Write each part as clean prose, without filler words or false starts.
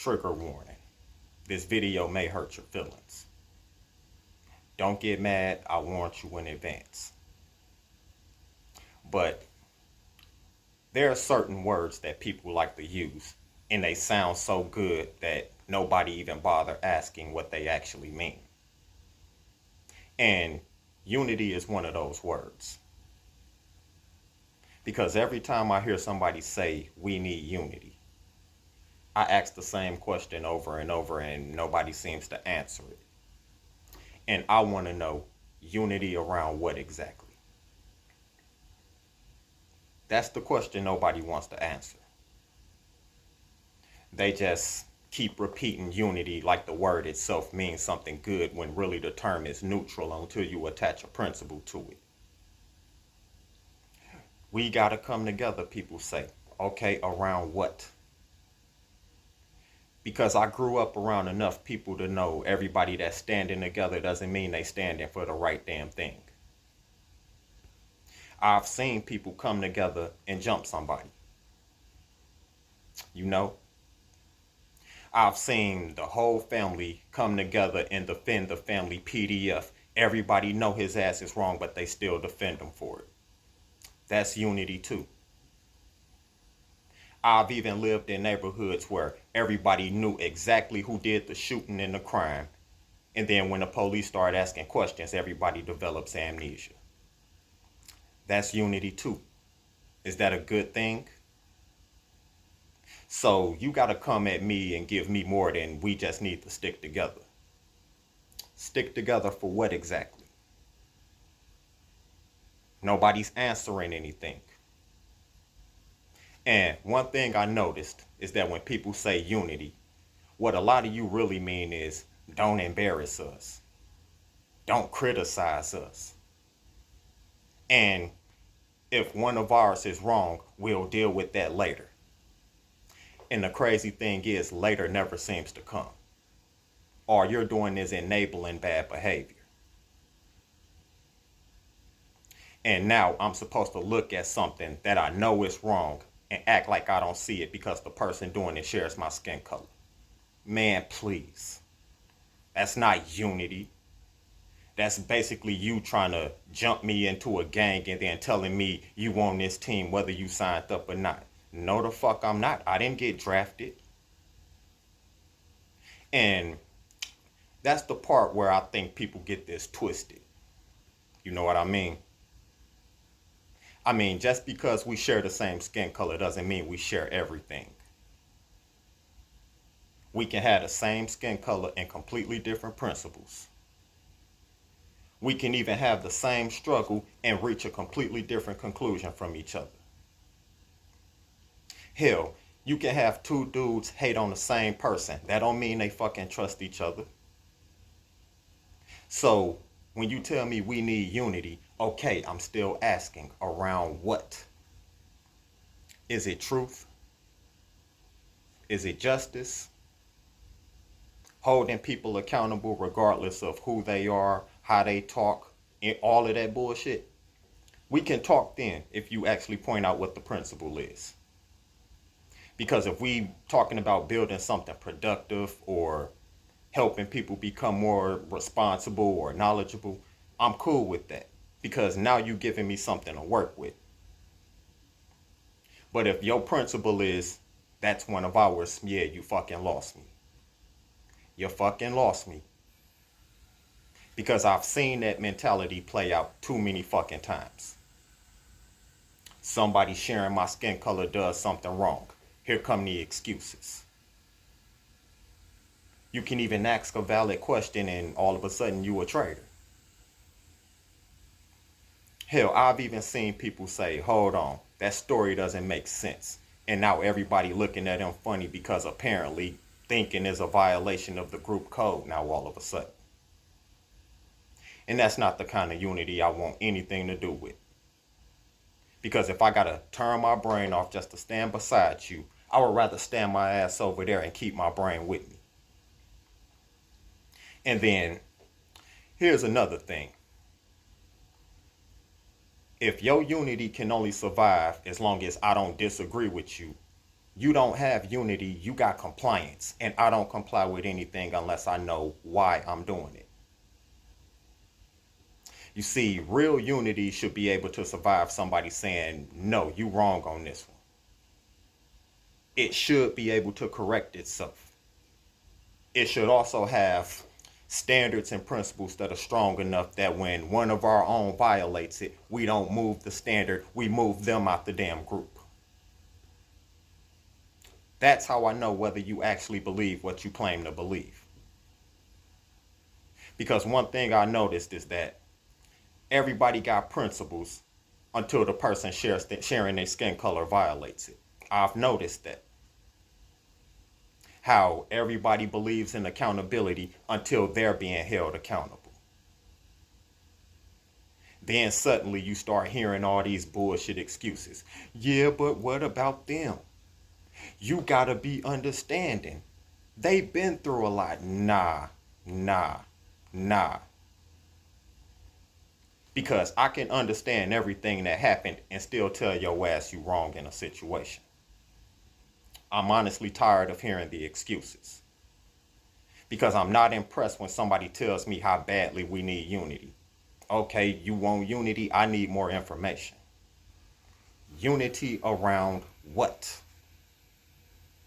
Trigger warning. This video may hurt your feelings. Don't get mad, I warned you in advance. But there are certain words that people like to use, and they sound so good that nobody even bother asking what they actually mean. And unity is one of those words. Because every time I hear somebody say, we need unity, I ask the same question over and over and nobody seems to answer it. And I want to know, unity around what exactly? That's the question nobody wants to answer. They just keep repeating unity like the word itself means something good when really the term is neutral until you attach a principle to it. We gotta come together, people say. Okay, around what? Because I grew up around enough people to know everybody that's standing together doesn't mean they standing for the right damn thing. I've seen people come together and jump somebody. You know? I've seen the whole family come together and defend the family PDF. Everybody know his ass is wrong, but they still defend him for it. That's unity too. I've even lived in neighborhoods where everybody knew exactly who did the shooting and the crime. And then when the police start asking questions, everybody develops amnesia. That's unity too. Is that a good thing? So you got to come at me and give me more than we just need to stick together. Stick together for what exactly? Nobody's answering anything. And one thing I noticed is that when people say unity, what a lot of you really mean is don't embarrass us. Don't criticize us. And if one of ours is wrong, we'll deal with that later. And the crazy thing is, later never seems to come. All you're doing is enabling bad behavior. And now I'm supposed to look at something that I know is wrong and act like I don't see it because the person doing it shares my skin color. Man, please. That's not unity. That's basically you trying to jump me into a gang and then telling me you on this team whether you signed up or not. No, the fuck I'm not. I didn't get drafted. And that's the part where I think people get this twisted. You know what I mean? I mean, just because we share the same skin color doesn't mean we share everything. We can have the same skin color and completely different principles. We can even have the same struggle and reach a completely different conclusion from each other. Hell, you can have two dudes hate on the same person. That don't mean they fucking trust each other. So when you tell me we need unity, okay, I'm still asking, around what? Is it truth? Is it justice? Holding people accountable regardless of who they are, how they talk, and all of that bullshit? We can talk then if you actually point out what the principle is. Because if we talking about building something productive or helping people become more responsible or knowledgeable, I'm cool with that. Because now you giving me something to work with. But if your principle is, that's one of ours, yeah, you fucking lost me. You fucking lost me. Because I've seen that mentality play out too many fucking times. Somebody sharing my skin color does something wrong. Here come the excuses. You can even ask a valid question and all of a sudden you a traitor. Hell, I've even seen people say, hold on, that story doesn't make sense. And now everybody looking at them funny because apparently thinking is a violation of the group code now all of a sudden. And that's not the kind of unity I want anything to do with. Because if I gotta turn my brain off just to stand beside you, I would rather stand my ass over there and keep my brain with me. And then, here's another thing. If your unity can only survive as long as I don't disagree with you, You don't have unity, you got compliance. And I don't comply with anything unless I know why I'm doing it. You see, real unity should be able to survive somebody saying, no, you wrong on this one. It should be able to correct itself. It should also have standards and principles that are strong enough that when one of our own violates it, we don't move the standard, we move them out the damn group. That's how I know whether you actually believe what you claim to believe. Because one thing I noticed is that everybody got principles until the person sharing their skin color violates it. I've noticed that. How everybody believes in accountability until they're being held accountable. Then suddenly you start hearing all these bullshit excuses. Yeah, but what about them? You gotta be understanding. They've been through a lot. Nah, nah, nah. Because I can understand everything that happened and still tell your ass you wrong in a situation. I'm honestly tired of hearing the excuses. Because I'm not impressed when somebody tells me how badly we need unity. Okay, you want unity? I need more information. Unity around what?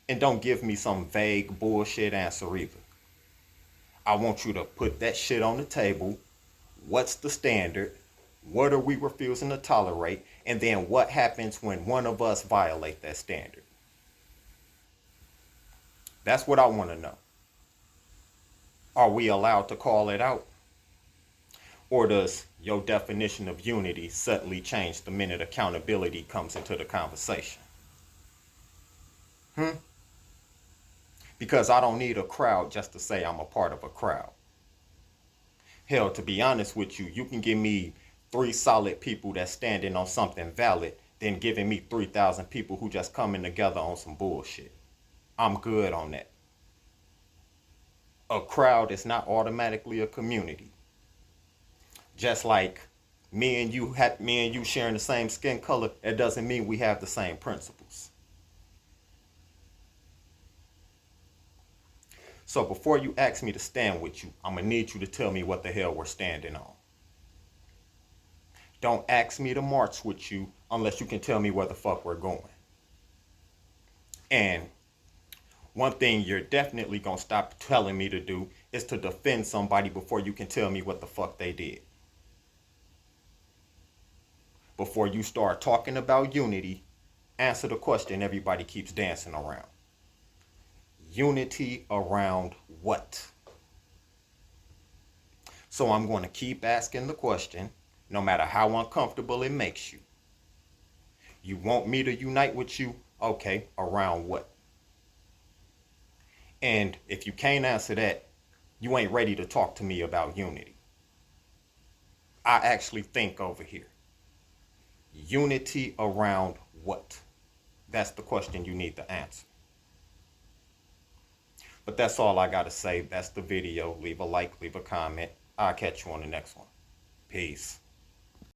And don't give me some vague bullshit answer either. I want you to put that shit on the table. What's the standard? What are we refusing to tolerate? And then what happens when one of us violate that standard? That's what I want to know. Are we allowed to call it out? Or does your definition of unity suddenly change the minute accountability comes into the conversation? Because I don't need a crowd just to say I'm a part of a crowd. Hell, to be honest with you, you can give me 3 solid people that's standing on something valid than giving me 3,000 people who just coming together on some bullshit. I'm good on that. A crowd is not automatically a community. Just like me and you sharing the same skin color, it doesn't mean we have the same principles. So before you ask me to stand with you, I'm gonna need you to tell me what the hell we're standing on. Don't ask me to march with you unless you can tell me where the fuck we're going. And one thing you're definitely gonna stop telling me to do is to defend somebody before you can tell me what the fuck they did. Before you start talking about unity, answer the question everybody keeps dancing around. Unity around what? So I'm going to keep asking the question, no matter how uncomfortable it makes you. You want me to unite with you? Okay, around what? And if you can't answer that, you ain't ready to talk to me about unity. I actually think over here. Unity around what? That's the question you need to answer. But that's all I got to say. That's the video. Leave a like, leave a comment. I'll catch you on the next one. Peace.